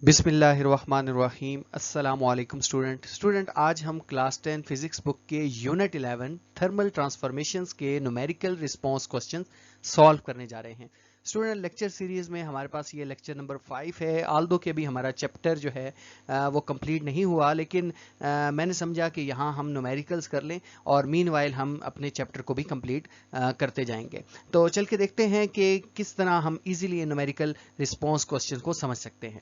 बिस्मिल्लाहिर्रहमानिर्रहीम अस्सलामुअलैकुम स्टूडेंट आज हम क्लास 10 फिजिक्स बुक के यूनिट 11 थर्मल ट्रांसफॉर्मेशंस के न्यूमेरिकल रिस्पांस क्वेश्चन सॉल्व करने जा रहे हैं। स्टूडेंट लेक्चर सीरीज में हमारे पास ये लेक्चर नंबर 5 है। आल्दो कि अभी हमारा चैप्टर जो है वो कंप्लीट नहीं हुआ, लेकिन मैंने समझा कि यहाँ हम न्यूमेरिकल्स कर लें और मीनवाइल हम अपने चैप्टर को भी कंप्लीट करते जाएंगे। तो चल के देखते हैं कि किस तरह हम इजीली न्यूमेरिकल रिस्पांस क्वेश्चन को समझ सकते हैं।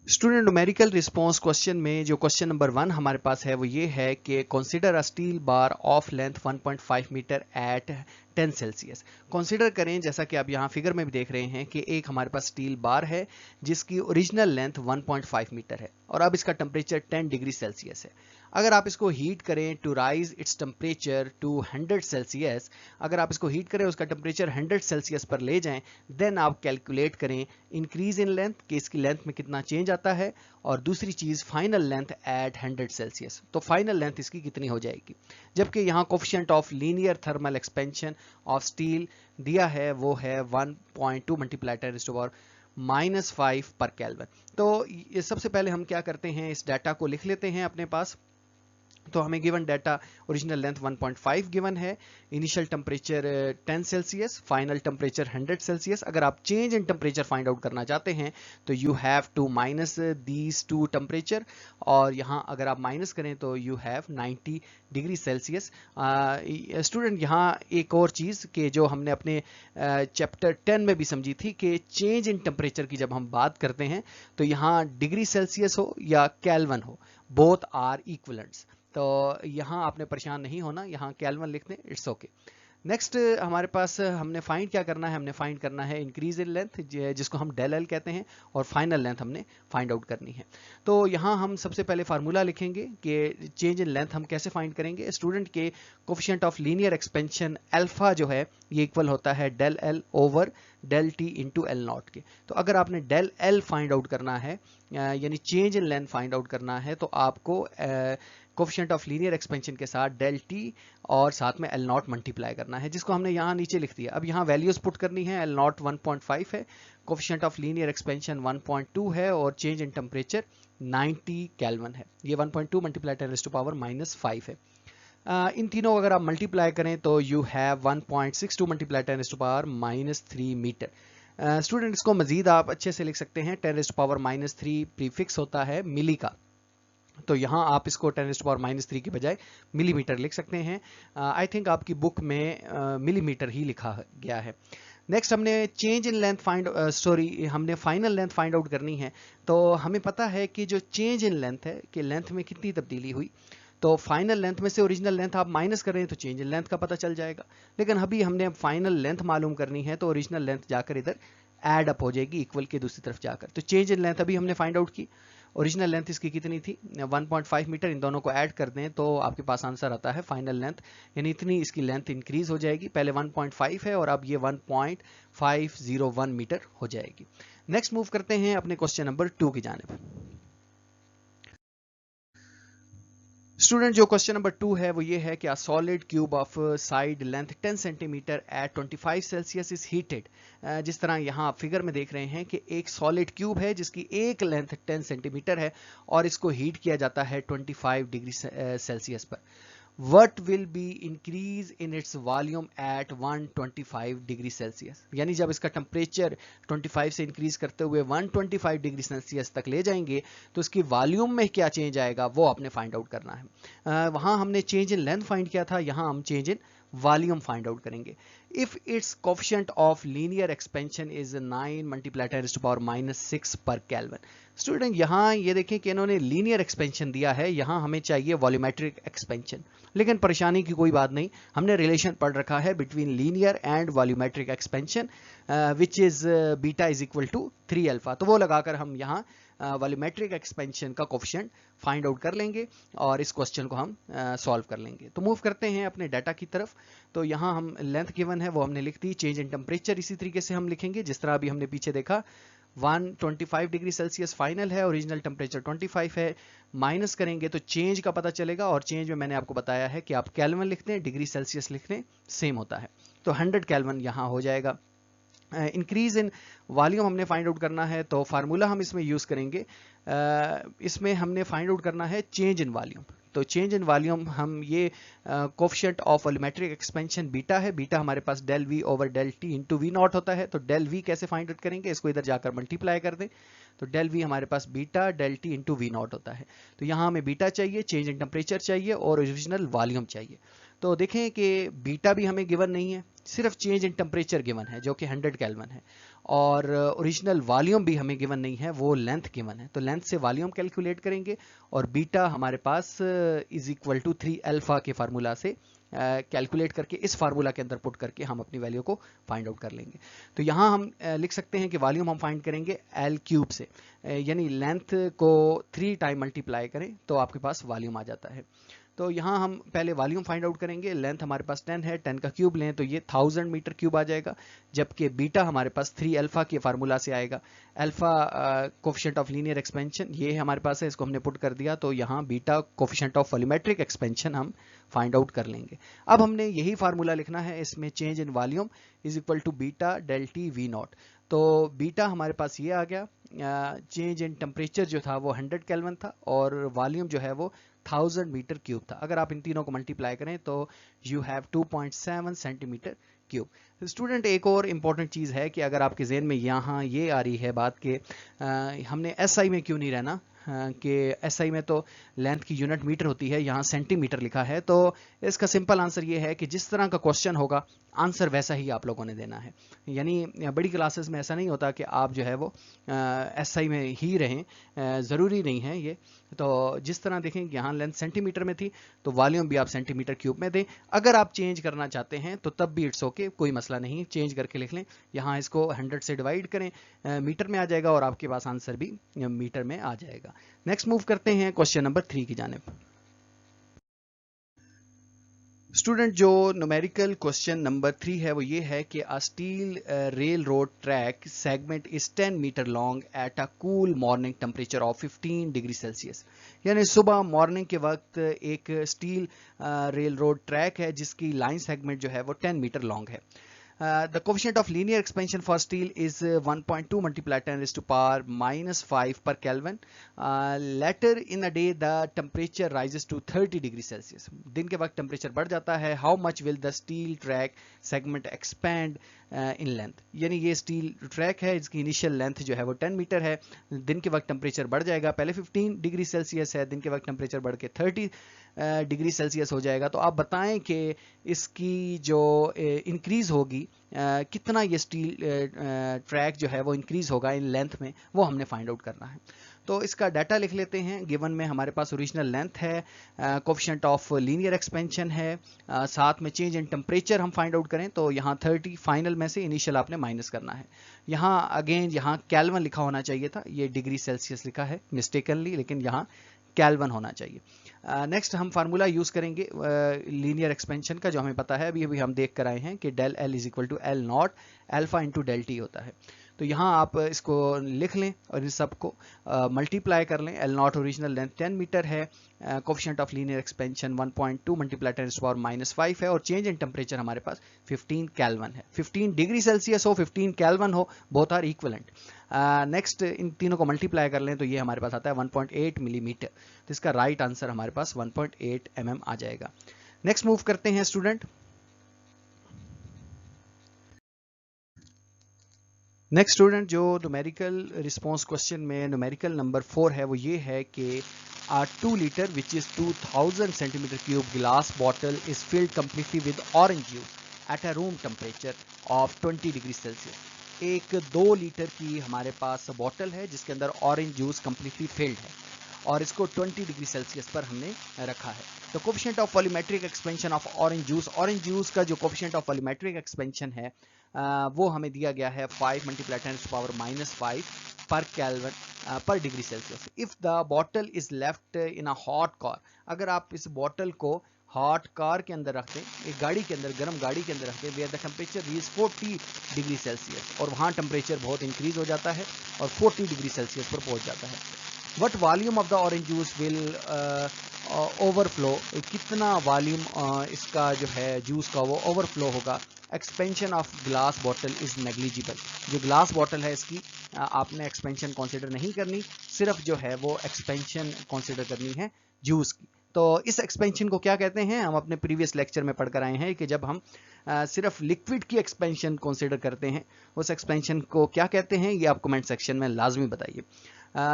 स्टूडेंट न्यूमेरिकल रिस्पांस क्वेश्चन में जो क्वेश्चन नंबर 1 हमारे पास है वो ये है कि consider a steel bar of length 1.5 metre at 10 Celsius. Consider करें, जैसा कि आप यहाँ फिगर में भी देख रहे हैं कि एक हमारे पास स्टील बार है जिसकी ओरिजिनल लेंथ 1.5 मीटर है और अब इसका टेम्परेचर 10 डिग्री सेल्सियस है। अगर आप इसको हीट करें to rise its temperature to 100 Celsius, अगर आप इसको हीट करें उसका टेम्परेचर 100 सेल्सियस पर ले जाएं, देन आप कैलकुलेट करें इंक्रीज इन लेंथ कि इसकी लेंथ में कितना चेंज आता है, और दूसरी चीज फाइनल लेंथ एट 100 सेल्सियस। तो फाइनल लेंथ इसकी कितनी हो जाएगी, जबकि यहाँ coefficient of linear thermal expansion of steel दिया है वो है 1.2 मल्टीप्लाई 10⁻⁻5 पर केल्विन। तो ये सबसे पहले हम क्या करते हैं, इस डाटा को लिख लेते हैं अपने पास। तो हमें given data original length 1.5 given है, initial temperature 10 Celsius, final temperature 100 Celsius. अगर आप change in temperature find out करना चाहते हैं तो you have to minus these two temperature, और यहाँ अगर आप माइनस करें तो you have 90 degree Celsius. Student यहाँ एक और चीज़ कि जो हमने अपने चैप्टर 10 में भी समझी थी कि चेंज इन टेम्परेचर की जब हम बात करते हैं तो यहाँ डिग्री सेल्सियस हो या केल्विन हो, बोथ आर इक्वलेंट्स। तो यहाँ आपने परेशान नहीं होना, यहाँ केल्विन लिख दें, इट्स ओके। नेक्स्ट हमारे पास हमने फाइंड क्या करना है, हमने फाइंड करना है इंक्रीज इन लेंथ जिसको हम डेल एल कहते हैं, और फाइनल लेंथ हमने फाइंड आउट करनी है। तो यहाँ हम सबसे पहले फार्मूला लिखेंगे कि चेंज इन लेंथ हम कैसे फाइंड करेंगे। स्टूडेंट के coefficient of linear expansion alpha जो है ये इक्वल होता है del L over del T into L naught के। तो अगर आपने डेल एल फाइंड आउट करना है यानी change in length find out करना है तो आपको कोफिशिएंट ऑफ लीनियर एक्सपेंशन के साथ डेल टी और साथ में एल नॉट मल्टीप्लाई करना है, जिसको हमने यहाँ नीचे लिख दिया। अब यहाँ वैल्यूज पुट करनी है, एल नॉट 1.5 है, कोफिशिएंट ऑफ लीनियर एक्सपेंशन 1.2 है और चेंज इन टेम्परेचर 90 केल्विन है। ये 1.2 मल्टीप्लाई 10⁻⁻5 है। इन तीनों अगर आप मल्टीप्लाई करें तो you have 1.62 multiply 10⁻⁻3 metre. Student इसको मजीद आप अच्छे से लिख सकते हैं, 10⁻⁻3 प्रीफिक्स होता है मिली का, तो यहाँ आप इसको 10⁻⁻3 की बजाय मिलीमीटर लिख सकते हैं। आई थिंक आपकी बुक में मिलीमीटर ही लिखा गया है। नेक्स्ट हमने चेंज इन लेंथ हमने फाइनल लेंथ फाइंड आउट करनी है। तो हमें पता है कि जो चेंज इन लेंथ है कि लेंथ में कितनी तब्दीली हुई, तो फाइनल लेंथ में से ओरिजिनल लेंथ आप माइनस करें तो चेंज इन लेंथ का पता चल जाएगा। लेकिन अभी हमने फाइनल लेंथ मालूम करनी है तो ओरिजिनल लेंथ जाकर इधर एड अप हो जाएगी इक्वल के दूसरी तरफ जाकर। तो चेंज इन लेंथ अभी हमने फाइंड आउट की, ओरिजिनल लेंथ इसकी कितनी थी 1.5 मीटर, इन दोनों को ऐड कर दें तो आपके पास आंसर आता है फाइनल लेंथ, यानी इतनी इसकी लेंथ इंक्रीज हो जाएगी। पहले 1.5 है और अब ये 1.501 मीटर हो जाएगी। नेक्स्ट मूव करते हैं अपने क्वेश्चन नंबर 2 की जानिब। स्टूडेंट जो क्वेश्चन नंबर 2 है वो ये है कि a solid cube of side length 10 centimetre at 25 Celsius is heated. जिस तरह यहाँ आप फिगर में देख रहे हैं कि एक सॉलिड क्यूब है जिसकी एक लेंथ 10 सेंटीमीटर है और इसको हीट किया जाता है 25 डिग्री सेल्सियस पर। What will be increase in its volume at 125 degree Celsius, यानी जब इसका टेम्परेचर 25 से इंक्रीज करते हुए 125 डिग्री सेल्सियस तक ले जाएंगे तो इसकी वॉल्यूम में क्या चेंज आएगा वो आपने फाइंड आउट करना है। वहां हमने चेंज इन लेंथ फाइंड किया था, यहाँ हम change in volume find out करेंगे। If it's coefficient of linear expansion is 9 multiply 10⁻⁻6 per kelvin. Student यहाँ ये देखें कि इन्होंने लीनियर एक्सपेंशन दिया है, यहाँ हमें चाहिए वॉल्यूमेट्रिक एक्सपेंशन, लेकिन परेशानी की कोई बात नहीं, हमने रिलेशन पढ़ रखा है between linear and volumetric expansion which is beta is equal to 3 alpha. तो वो लगाकर हम यहाँ वॉल्यूमेट्रिक एक्सपेंशन का कोफिशिएंट फाइंड आउट कर लेंगे और इस क्वेश्चन को हम सॉल्व कर लेंगे। तो मूव करते हैं अपने डाटा की तरफ। तो यहाँ हम लेंथ गिवन है वो हमने लिख दी, चेंज इन टेम्परेचर इसी तरीके से हम लिखेंगे जिस तरह अभी हमने पीछे देखा। 125 डिग्री सेल्सियस फाइनल है, ओरिजिनल टेम्परेचर 25 है, माइनस करेंगे तो चेंज का पता चलेगा, और चेंज में मैंने आपको बताया है कि आप केल्विन लिखते हैं, डिग्री सेल्सियस लिखते हैं, सेम होता है। तो 100 केल्विन यहाँ हो जाएगा। इंक्रीज इन वॉल्यूम हमने फाइंड आउट करना है, तो फार्मूला हम इसमें यूज करेंगे। इसमें हमने फाइंड आउट करना है चेंज इन वॉल्यूम। तो चेंज इन वॉल्यूम हम ये coefficient of volumetric expansion beta है, बीटा हमारे पास del V over del T into V naught होता है। तो डेल वी कैसे फाइंड आउट करेंगे, इसको इधर जाकर मल्टीप्लाई कर दें, तो डेल वी हमारे पास beta del T into V naught होता है। तो यहाँ हमें बीटा चाहिए, चेंज इन टेम्परेचर चाहिए और ओरिजिनल वॉल्यूम चाहिए। तो देखें कि बीटा भी हमें गिवन नहीं है, सिर्फ चेंज इन टेम्परेचर गिवन है जो कि 100 केल्विन है, और ओरिजिनल वॉल्यूम भी हमें गिवन नहीं है, वो लेंथ गिवन है। तो लेंथ से वॉल्यूम कैलकुलेट करेंगे और बीटा हमारे पास इज इक्वल टू 3 अल्फा के फार्मूला से कैलकुलेट करके इस फार्मूला के अंदर पुट करके हम अपनी वैल्यू को फाइंड आउट कर लेंगे। तो यहाँ हम लिख सकते हैं कि वॉल्यूम हम फाइंड करेंगे एल क्यूब से, यानी लेंथ को 3 टाइम मल्टीप्लाई करें तो आपके पास वॉल्यूम आ जाता है। तो यहाँ हम पहले वॉल्यूम फाइंड आउट करेंगे। लेंथ हमारे पास 10 है, 10 का क्यूब लें तो ये 1000 मीटर क्यूब आ जाएगा, जबकि बीटा हमारे पास 3 अल्फा के फार्मूला से आएगा। Alpha coefficient of linear expansion ये हमारे पास है, इसको हमने पुट कर दिया, तो यहाँ beta coefficient of volumetric expansion हम फाइंड आउट कर लेंगे। अब हमने यही फार्मूला लिखना है, इसमें change in volume is equal to beta del T V naught. तो बीटा हमारे पास ये आ गया, चेंज इन टेम्परेचर जो था वो 100 केल्विन था और वॉल्यूम जो है वो 1000 मीटर क्यूब था। अगर आप इन तीनों को मल्टीप्लाई करें तो you have 2.7 centimetre cube. Student एक और इम्पॉर्टेंट चीज़ है कि अगर आपके ज़हन में यहाँ ये आ रही है बात कि हमने एसआई में क्यों नहीं रहना, कि एसआई में तो लेंथ की यूनिट मीटर होती है, यहाँ सेंटीमीटर लिखा है, तो इसका सिंपल आंसर ये है कि जिस तरह का क्वेश्चन होगा आंसर वैसा ही आप लोगों ने देना है। यानी बड़ी क्लासेस में ऐसा नहीं होता कि आप जो है वो एसआई में ही रहें, ज़रूरी नहीं है ये। तो जिस तरह देखें यहाँ लेंथ सेंटीमीटर में थी तो वॉल्यूम भी आप सेंटीमीटर क्यूब में दें। अगर आप चेंज करना चाहते हैं तो तब भी इट्स ओके, कोई मसला नहीं, चेंज करके लिख लें। यहाँ इसको 100 से डिवाइड करें, मीटर में आ जाएगा और आपके पास आंसर भी मीटर में आ जाएगा। नेक्स्ट मूव करते हैं क्वेश्चन नंबर 3 की जानिब। स्टूडेंट जो न्यूमेरिकल क्वेश्चन नंबर 3 है वो ये है कि a steel rail road track segment is 10 metre long at a cool morning temperature of 15 degree Celsius. यानी सुबह मॉर्निंग के वक्त एक स्टील रेल रोड ट्रैक है जिसकी लाइन सेगमेंट जो है वो 10 मीटर लॉन्ग है। The coefficient of linear expansion for steel is 1.2 multiplied 10 raised to power minus 5 per Kelvin. Later in the day the temperature rises to 30 degree Celsius. दिन के वक्त temperature बढ़ जाता है। How much will the steel track segment expand in length? यानी ये steel track है, इसकी इनिशियल लेंथ जो है वो 10 मीटर है, दिन के वक्त टेम्परेचर बढ़ जाएगा, पहले 15 डिग्री सेल्सियस है, दिन के वक्त टेम्परेचर बढ़ के 30 डिग्री सेल्सियस हो जाएगा। तो आप बताएं कि इसकी जो इंक्रीज होगी कितना ये स्टील ट्रैक जो है वो इंक्रीज होगा इन लेंथ में, वो हमने फाइंड आउट करना है। तो इसका डाटा लिख लेते हैं। गिवन में हमारे पास ओरिजिनल लेंथ है, कोफिशिएंट ऑफ लीनियर एक्सपेंशन है, साथ में चेंज इन टेम्परेचर हम फाइंड आउट करें तो यहाँ 30 फाइनल में से इनिशियल आपने माइनस करना है। यहाँ अगेन यहाँ केल्विन लिखा होना चाहिए था, ये डिग्री सेल्सियस लिखा है मिस्टेकनली, लेकिन यहाँ केल्विन होना चाहिए। नेक्स्ट हम फार्मूला यूज करेंगे लीनियर एक्सपेंशन का, जो हमें पता है, अभी हम देख कर आए हैं कि del L is equal to L naught alpha into del T होता है। तो यहाँ आप इसको लिख लें और इन सबको मल्टीप्लाई कर लें। L naught original length 10 metre है, coefficient of linear expansion 1.2 multiply 10 to power minus 5 है, और चेंज इन टेम्परेचर हमारे पास 15 केल्विन है। 15 डिग्री सेल्सियस हो, 15 केल्विन हो, बोथ आर इक्विवेलेंट। नेक्स्ट इन तीनों को मल्टीप्लाई कर लें तो ये हमारे पास आता है 1.8 मिलीमीटर। तो इसका राइट आंसर हमारे पास 1.8 mm आ जाएगा। नेक्स्ट मूव करते हैं स्टूडेंट। नेक्स्ट स्टूडेंट जो न्यूमेरिकल रिस्पॉन्स क्वेश्चन में न्यूमेरिकल नंबर 4 है वो ये है कि 2 litre which is 2000 centimetre cube glass bottle is filled completely with orange juice at a room temperature of 20 degree Celsius. एक 2 लीटर की हमारे पास बॉटल है जिसके अंदर ऑरेंज जूस कंप्लीटली फिल्ड है और इसको 20 डिग्री सेल्सियस पर हमने रखा है। तो coefficient of volumetric expansion of orange juice का जो कोफिशिएंट ऑफ वॉल्यूमेट्रिक एक्सपेंशन है वो हमें दिया गया है 5 मल्टीप्लाई 10 टू पावर माइनस 5 पर केल्विन पर degree Celsius. If the bottle is left in a hot car, अगर आप इस बॉटल को हॉट कार के अंदर रखते हैं, एक गाड़ी के अंदर, गर्म गाड़ी के अंदर रखते हैं, where the temperature is 40 degree Celsius, और वहाँ टेम्परेचर बहुत इंक्रीज हो जाता है और 40 डिग्री सेल्सियस पर पहुँच जाता है। What volume of the orange juice will overflow, कितना वॉल्यूम इसका जो है जूस का वो ओवरफ्लो होगा expansion of glass bottle is negligible. जो ग्लास बॉटल है इसकी आपने एक्सपेंशन कंसिडर नहीं करनी, सिर्फ जो है वो एक्सपेंशन कंसिडर करनी है जूस की। तो इस एक्सपेंशन को क्या कहते हैं, हम अपने प्रीवियस लेक्चर में पढ़कर आए हैं कि जब हम सिर्फ लिक्विड की एक्सपेंशन कंसिडर करते हैं, उस एक्सपेंशन को क्या कहते हैं, ये आप कमेंट सेक्शन में लाजमी बताइए।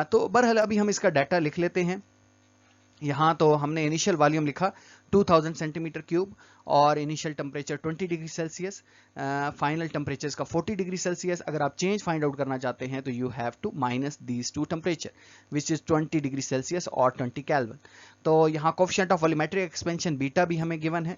तो बहरहाल अभी हम इसका डाटा लिख लेते हैं। यहाँ तो हमने इनिशियल वॉल्यूम लिखा 2000 सेंटीमीटर क्यूब और initial temperature 20 degree Celsius, final temperature का 40 डिग्री सेल्सियस। अगर आप चेंज फाइंड आउट करना चाहते हैं तो you have to minus these two temperature which is 20 degree Celsius और 20 केल्विन। तो यहाँ coefficient of volumetric expansion beta भी हमें गिवन है।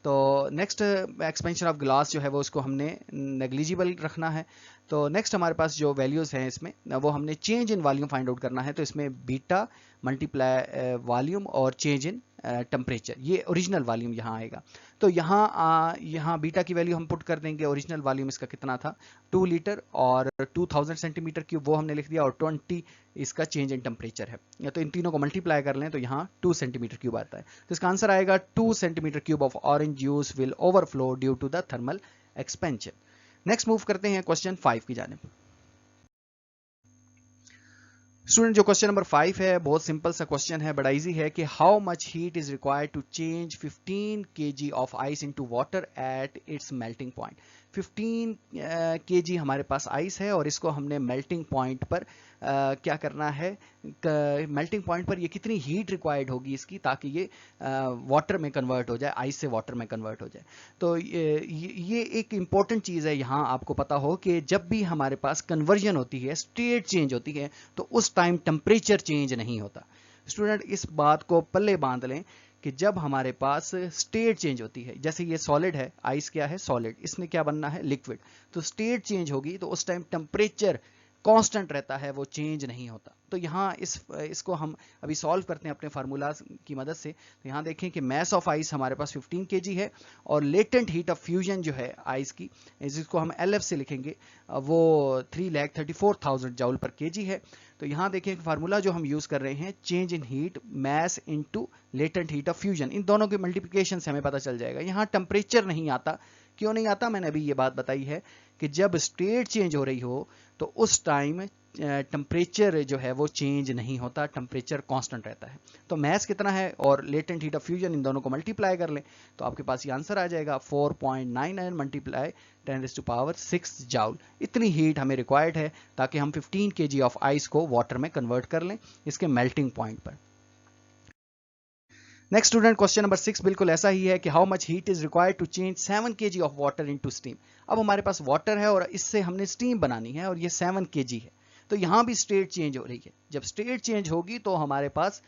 तो नेक्स्ट एक्सपेंशन ऑफ ग्लास जो है वो उसको हमने नेग्लिजिबल रखना है। तो नेक्स्ट हमारे पास जो वैल्यूज़ हैं इसमें वो हमने change in volume find out करना है। तो इसमें बीटा मल्टीप्लाई वॉल्यूम और चेंज इन टेम्परेचर, ये ओरिजिनल वॉल्यूम यहाँ आएगा। तो यहाँ बीटा की वैल्यू हम पुट कर देंगे। ओरिजिनल वॉल्यूम इसका कितना था 2 लीटर और 2000 सेंटीमीटर क्यूब वो हमने लिख दिया, और 20 इसका चेंज इन टेम्परेचर है। तो इन तीनों को मल्टीप्लाई कर लें तो यहाँ 2 सेंटीमीटर क्यूब आता है। तो इसका आंसर आएगा 2 centimetre cube of orange juice will overflow due to the thermal expansion. Next move करते हैं क्वेश्चन 5 की जानिब। स्टूडेंट जो क्वेश्चन नंबर 5 है बहुत सिंपल सा क्वेश्चन है, बड़ा इजी है कि how much heat is required to change 15 kg of ice into water at its melting point. 15 kg हमारे पास आइस है और इसको हमने मेल्टिंग पॉइंट पर क्या करना है, मेल्टिंग पॉइंट पर ये कितनी हीट रिक्वायर्ड होगी इसकी ताकि ये वाटर में कन्वर्ट हो जाए, आइस से वाटर में कन्वर्ट हो जाए। तो ये एक इंपॉर्टेंट चीज़ है, यहाँ आपको पता हो कि जब भी हमारे पास कन्वर्जन होती है, स्टेट चेंज होती है, तो उस टाइम टेम्परेचर चेंज नहीं होता। स्टूडेंट इस बात को पल्ले बांध लें कि जब हमारे पास स्टेट चेंज होती है, जैसे ये सॉलिड है, आइस क्या है सॉलिड, इसने क्या बनना है लिक्विड, तो स्टेट चेंज होगी तो उस टाइम टेम्परेचर कांस्टेंट रहता है, वो चेंज नहीं होता। तो यहाँ इसको हम अभी सॉल्व करते हैं अपने फार्मूलाज की मदद से। तो यहाँ देखें कि मैस ऑफ आइस हमारे पास 15 kg है और लेटेंट हीट ऑफ फ्यूजन जो है आइस की, जिसको हम LF से लिखेंगे, वो 3,34,000 जूल पर kg है। तो यहाँ देखें फार्मूला जो हम यूज कर रहे हैं, change in heat mass into latent heat of fusion, इन दोनों के मल्टीप्लिकेशन से हमें पता चल जाएगा। यहाँ टेम्परेचर नहीं आता, क्यों नहीं आता, मैंने अभी ये बात बताई है कि जब स्टेट चेंज हो रही हो तो उस टाइम टेम्परेचर जो है वो चेंज नहीं होता, टेम्परेचर कांस्टेंट रहता है। तो मैस कितना है और लेटेंट हीट ऑफ फ्यूजन, इन दोनों को मल्टीप्लाई कर लें तो आपके पास ये आंसर आ जाएगा 4.99 मल्टीप्लाई 10⁻⁶ जूल। इतनी हीट हमें रिक्वायर्ड है ताकि हम 15 kg ऑफ आइस को वाटर में कन्वर्ट कर लें इसके मेल्टिंग पॉइंट पर। नेक्स्ट स्टूडेंट क्वेश्चन नंबर 6 बिल्कुल ऐसा ही है कि how much heat is required to change 7 kg of water into steam. अब हमारे पास वाटर है और इससे हमने स्टीम बनानी है और ये 7 kg है। तो यहां भी स्टेट चेंज हो रही है, जब स्टेट चेंज होगी तो हमारे पास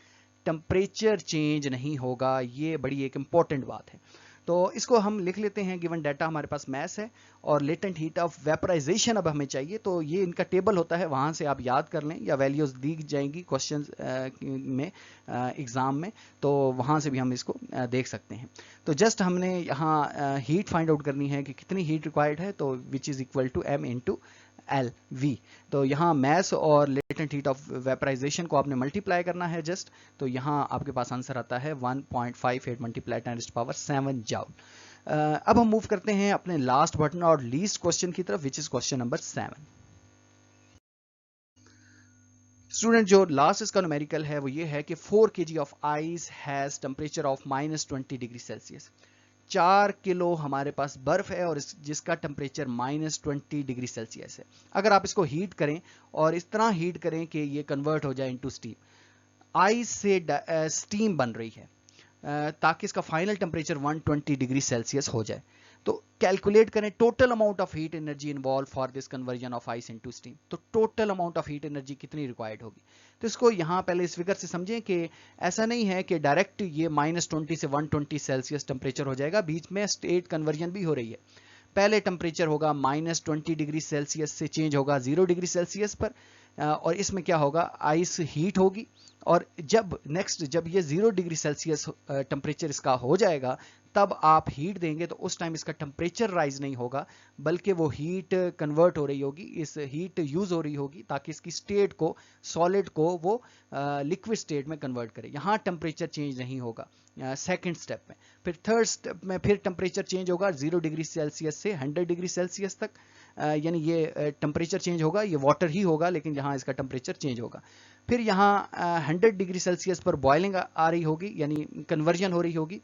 टेम्परेचर चेंज नहीं होगा, ये बड़ी एक इंपॉर्टेंट बात है। तो इसको हम लिख लेते हैं, गिवन डाटा हमारे पास मैस है और लेटेंट हीट ऑफ वेपराइजेशन अब हमें चाहिए। तो ये इनका टेबल होता है, वहां से आप याद कर लें या वैल्यूज दी जाएंगी क्वेश्चन में एग्जाम में, तो वहां से भी हम इसको देख सकते हैं। तो जस्ट हमने यहाँ हीट फाइंड आउट करनी है कि कितनी हीट रिक्वायर्ड है, तो which is equal to m into LV। तो यहाँ मैस और लेटेंट हीट ऑफ वेपराइजेशन को आपने मल्टीप्लाई करना है जस्ट, तो यहाँ आपके पास आंसर आता है 1.58 मल्टीप्लाई 10⁻⁷ जूल। अब हम मूव करते हैं अपने लास्ट बटन और लीस्ट क्वेश्चन की तरफ, which is question number 7। Student जो लास्ट इसका न्यूमेरिकल है वो ये है कि 4 kg of ice has temperature of -20 degree Celsius. 4 kilo हमारे पास बर्फ है और जिसका टेम्परेचर -20 डिग्री सेल्सियस है। अगर आप इसको हीट करें और इस तरह हीट करें कि ये कन्वर्ट हो जाए इनटू स्टीम, आइस से स्टीम बन रही है ताकि इसका फाइनल टेम्परेचर 120 डिग्री सेल्सियस हो जाए। तो कैलकुलेट करें total amount of heat energy involve for this conversion of ice into steam. तो total amount of heat energy कितनी रिक्वायर्ड होगी। तो इसको यहाँ पहले इस फिगर से समझें कि ऐसा नहीं है कि डायरेक्ट ये -20 से 120 सेल्सियस टेम्परेचर हो जाएगा, बीच में स्टेट कन्वर्जन भी हो रही है। पहले टेम्परेचर होगा -20 डिग्री सेल्सियस से चेंज होगा 0 डिग्री सेल्सियस पर, और इसमें क्या होगा, आइस हीट होगी और जब ये 0 डिग्री सेल्सियस टेम्परेचर इसका हो जाएगा तब आप हीट देंगे तो उस टाइम इसका टेम्परेचर राइज नहीं होगा, बल्कि वो हीट कन्वर्ट हो रही होगी, इस हीट यूज हो रही होगी ताकि इसकी स्टेट को, सॉलिड को वो लिक्विड स्टेट में कन्वर्ट करे। यहाँ टेम्परेचर चेंज नहीं होगा सेकेंड स्टेप में। फिर थर्ड स्टेप में फिर टेम्परेचर चेंज होगा 0 डिग्री सेल्सियस से 100 डिग्री सेल्सियस तक, यानी ये टेम्परेचर चेंज होगा, ये वाटर ही होगा लेकिन यहाँ इसका टेम्परेचर चेंज होगा। फिर यहाँ 100 डिग्री सेल्सियस पर बॉइलिंग आ रही होगी, यानी कन्वर्जन हो रही होगी,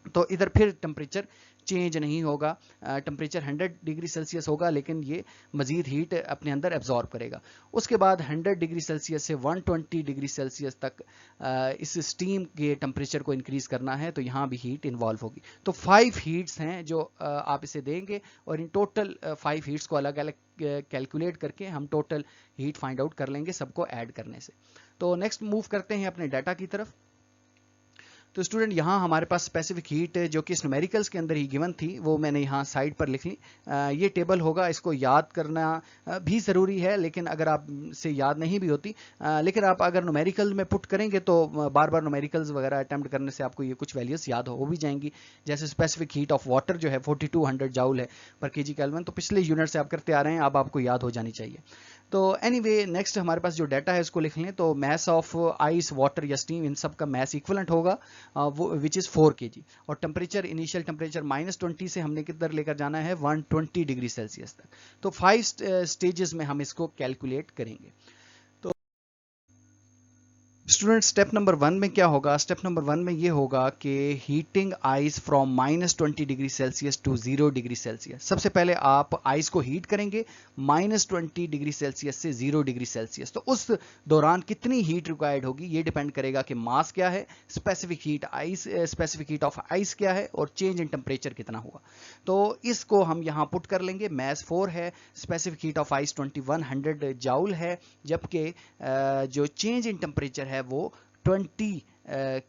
तो इधर फिर टेम्परेचर चेंज नहीं होगा, टेम्परेचर 100 डिग्री सेल्सियस होगा लेकिन ये मजीद हीट अपने अंदर एब्जॉर्ब करेगा। उसके बाद 100 डिग्री सेल्सियस से 120 डिग्री सेल्सियस तक इस स्टीम के टेम्परेचर को इंक्रीज करना है, तो यहाँ भी हीट इन्वॉल्व होगी। तो 5 हीट्स हैं जो आप इसे देंगे, और इन टोटल 5 हीट्स को अलग अलग कैलकुलेट करके हम टोटल हीट फाइंड आउट कर लेंगे सबको ऐड करने से। तो नेक्स्ट मूव करते हैं अपने डाटा की तरफ। तो स्टूडेंट यहाँ हमारे पास स्पेसिफिक हीट जो कि न्यूमेरिकल्स के अंदर ही गिवन थी, वो मैंने यहाँ साइड पर लिख ली। ये टेबल होगा, इसको याद करना भी ज़रूरी है, लेकिन अगर आप से याद नहीं भी होती, लेकिन आप अगर न्यूमेरिकल में पुट करेंगे तो बार बार न्यूमेरिकल्स वगैरह अटैम्प्ट करने से आपको ये कुछ वैल्यूज याद हो भी जाएंगी। जैसे स्पेसिफिक हीट ऑफ वाटर जो है 4200 जाउल है पर केजी केल्विन, तो पिछले यूनिट से आप करते आ रहे हैं, अब आपको याद हो जानी चाहिए। तो एनीवे नेक्स्ट हमारे पास जो डाटा है उसको लिख लें। तो मैस ऑफ आइस, वाटर या स्टीम, इन सब का मैस इक्वलेंट होगा विच इज़ 4 kg, और टेम्परेचर, इनिशियल टेम्परेचर -20 से हमने किधर लेकर जाना है 120 डिग्री सेल्सियस तक। तो 5 स्टेजेस में हम इसको कैलकुलेट करेंगे। स्टूडेंट स्टेप नंबर 1 में क्या होगा? स्टेप नंबर 1 में ये होगा कि heating ice from -20 degree Celsius to 0 degree Celsius. सबसे पहले आप आइस को हीट करेंगे -20 डिग्री सेल्सियस से 0 डिग्री सेल्सियस। तो उस दौरान कितनी हीट रिक्वायर्ड होगी ये डिपेंड करेगा कि मास क्या है, स्पेसिफिक हीट ऑफ आइस क्या है, और चेंज इन टेम्परेचर कितना हुआ। तो इसको हम यहाँ पुट कर लेंगे। मैस 4 है, specific heat of ice 2100 joule है, जबकि जो चेंज इन टेम्परेचर है वो 20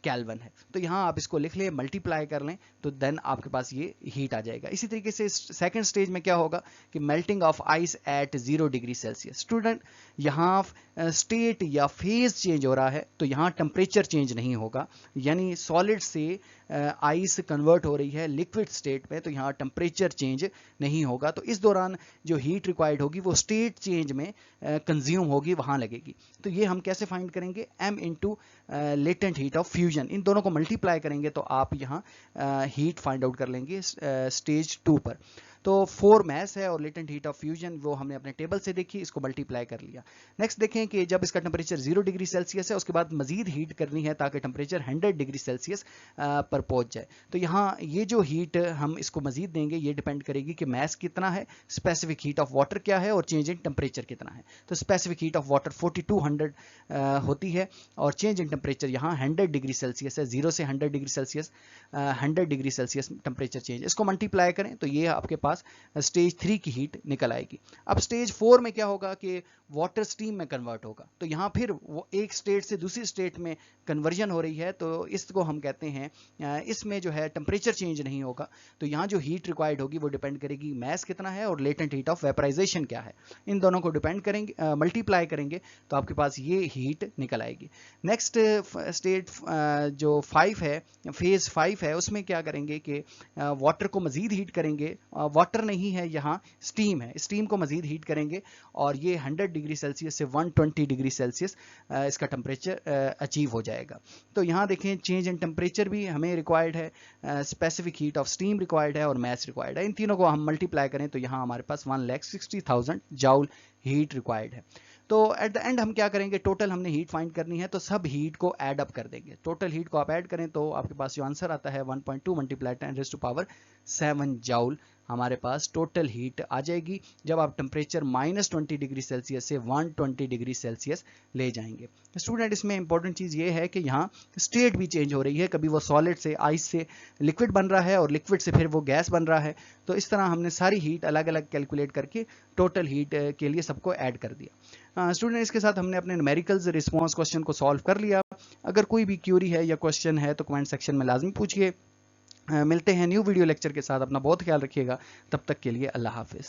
केल्विन है। तो यहाँ आप इसको लिख लें, मल्टीप्लाई कर लें, तो देन आपके पास ये हीट आ जाएगा। इसी तरीके से सेकंड स्टेज में क्या होगा कि melting of ice eight 0 degree Celsius. Student यहाँ स्टेट या फेज चेंज हो रहा है, तो यहाँ टेम्परेचर चेंज नहीं होगा, यानी सॉलिड से आइस कन्वर्ट हो रही है लिक्विड स्टेट में, तो यहाँ टेम्परेचर चेंज नहीं होगा। तो इस दौरान जो हीट रिक्वायर्ड होगी वो स्टेट चेंज में कंज्यूम होगी, वहाँ लगेगी। तो ये हम कैसे फाइंड करेंगे? m into latent heat of fusion, इन दोनों को मल्टीप्लाई करेंगे तो आप यहाँ हीट फाइंड आउट कर लेंगे स्टेज 2 पर। तो 4 मैस है और लेटेंट हीट ऑफ फ्यूजन वो हमने अपने टेबल से देखी, इसको मल्टीप्लाई कर लिया। नेक्स्ट देखें कि जब इसका टेम्परेचर 0 डिग्री सेल्सियस है, उसके बाद मजीद हीट करनी है ताकि टेम्परेचर 100 डिग्री सेल्सियस पर पहुंच जाए। तो यहाँ ये जो हीट हम इसको मजीद देंगे ये डिपेंड करेगी कि मैस कितना है, स्पेसिफिक हीट ऑफ वाटर क्या है, और चेंज इन टेम्परेचर कितना है। तो स्पेसिफिक हीट ऑफ वाटर 4200 होती है, और चेंज इन टेम्परेचर यहाँ 100 डिग्री सेल्सियस है, 0 से 100 degree Celsius, 100 degree Celsius temperature change. इसको मल्टीप्लाई करें तो ये आपके पास स्टेज 3 की हीट निकल आएगी। अब स्टेज 4 में क्या होगा कि वाटर स्टीम में कन्वर्ट होगा। तो यहाँ फिर वो एक स्टेट से दूसरी स्टेट में कन्वर्जन हो रही है, तो इसको हम कहते हैं, इसमें जो है टेम्परेचर चेंज नहीं होगा। तो यहाँ जो हीट रिक्वायर्ड होगी वो डिपेंड करेगी मैस कितना है और लेटेंट हीट ऑफ वेपराइजेशन क्या है, इन दोनों को डिपेंड करेंगे, मल्टीप्लाई करेंगे तो आपके पास ये हीट निकल आएगी। नेक्स्ट स्टेट जो 5 है, फेज 5 है, उसमें क्या करेंगे कि वाटर को मजीद हीट करेंगे। वाटर नहीं है, यहाँ स्टीम है, स्टीम को मजीद हीट करेंगे, और ये 100 डिग्री सेल्सियस से 120 डिग्री सेल्सियस इसका टेम्परेचर अचीव हो जाएगा। तो यहाँ देखें चेंज इन टेम्परेचर भी हमें रिक्वायर्ड है, specific heat of steam required है, और मैस रिक्वायर्ड है। इन तीनों को हम मल्टीप्लाई करें तो यहाँ हमारे पास 1,60,000 जाउल हीट रिक्वायर्ड है। तो एट द एंड हम क्या करेंगे, टोटल हमने हीट फाइंड करनी है, तो सब हीट को ऐड अप कर देंगे। टोटल हीट को आप ऐड करें तो आपके पास जो आंसर आता है 1.2 मल्टीप्लाई 10⁻⁷ जाउल हमारे पास टोटल हीट आ जाएगी, जब आप टेम्परेचर -20 डिग्री सेल्सियस से 120 डिग्री सेल्सियस ले जाएंगे। स्टूडेंट इसमें इंपॉर्टेंट चीज़ ये है कि यहाँ स्टेट भी चेंज हो रही है, कभी वो सॉलिड से आइस से लिक्विड बन रहा है और लिक्विड से फिर वो गैस बन रहा है। तो इस तरह हमने सारी हीट अलग अलग कैलकुलेट करके टोटल हीट के लिए सबको ऐड कर दिया। स्टूडेंट इसके साथ हमने अपने न्यूमेरिकल्स रिस्पॉन्स क्वेश्चन को सॉल्व कर लिया। अगर कोई भी क्यूरी है या क्वेश्चन है तो कमेंट सेक्शन में लाजमी पूछिए। मिलते हैं न्यू वीडियो लेक्चर के साथ। अपना बहुत ख्याल रखिएगा, तब तक के लिए अल्लाह हाफिज़।